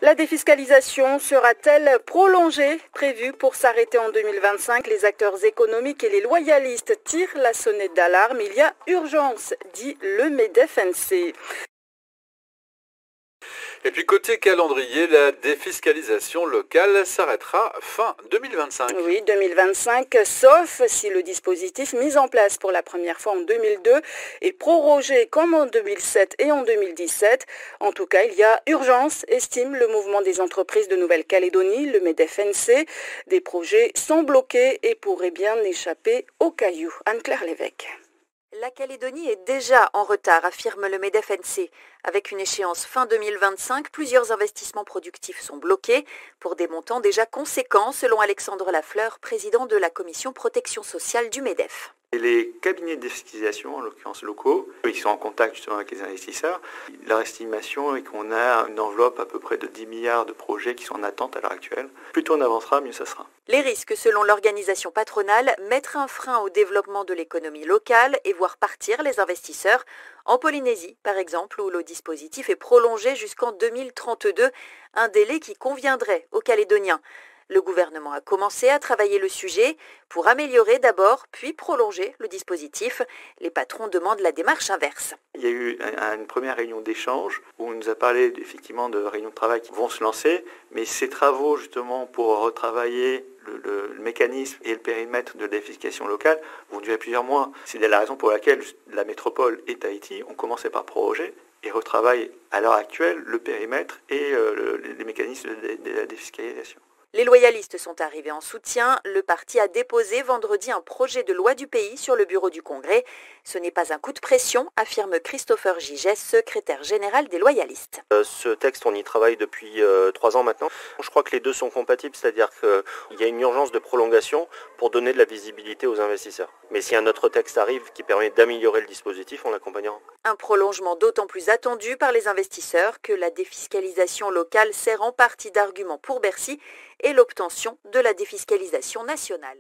La défiscalisation sera-t-elle prolongée? Prévue pour s'arrêter en 2025, les acteurs économiques et les loyalistes tirent la sonnette d'alarme. Il y a urgence, dit le MEDEF-NC. Et puis côté calendrier, la défiscalisation locale s'arrêtera fin 2025. Oui, 2025, sauf si le dispositif mis en place pour la première fois en 2002 est prorogé comme en 2007 et en 2017. En tout cas, il y a urgence, estime le mouvement des entreprises de Nouvelle-Calédonie, le MEDEF-NC. Des projets sont bloqués et pourraient bien échapper aux cailloux. Anne-Claire Lévesque. La Calédonie est déjà en retard, affirme le MEDEF-NC. Avec une échéance fin 2025, plusieurs investissements productifs sont bloqués pour des montants déjà conséquents, selon Alexandre Lafleur, président de la commission protection sociale du MEDEF. Et les cabinets de défiscalisation, en l'occurrence locaux, qui sont en contact justement avec les investisseurs, leur estimation est qu'on a une enveloppe à peu près de 10 milliards de projets qui sont en attente à l'heure actuelle. Plus tôt on avancera, mieux ça sera. Les risques, selon l'organisation patronale, mettre un frein au développement de l'économie locale et voir partir les investisseurs. En Polynésie, par exemple, où le dispositif est prolongé jusqu'en 2032, un délai qui conviendrait aux Calédoniens. Le gouvernement a commencé à travailler le sujet pour améliorer d'abord, puis prolonger le dispositif. Les patrons demandent la démarche inverse. Il y a eu une première réunion d'échange où on nous a parlé effectivement de réunions de travail qui vont se lancer, mais ces travaux justement pour retravailler le mécanisme et le périmètre de défiscalisation locale vont durer plusieurs mois. C'est la raison pour laquelle la métropole et Tahiti ont commencé par proroger et retravaillent à l'heure actuelle le périmètre et les mécanismes de la défiscalisation. Les loyalistes sont arrivés en soutien. Le parti a déposé vendredi un projet de loi du pays sur le bureau du Congrès. Ce n'est pas un coup de pression, affirme Christopher Gigès, secrétaire général des loyalistes. Ce texte, on y travaille depuis 3 ans maintenant. Je crois que les deux sont compatibles, c'est-à-dire qu'il y a une urgence de prolongation pour donner de la visibilité aux investisseurs. Mais si un autre texte arrive qui permet d'améliorer le dispositif, on l'accompagnera. Un prolongement d'autant plus attendu par les investisseurs que la défiscalisation locale sert en partie d'argument pour Bercy et l'obtention de la défiscalisation nationale.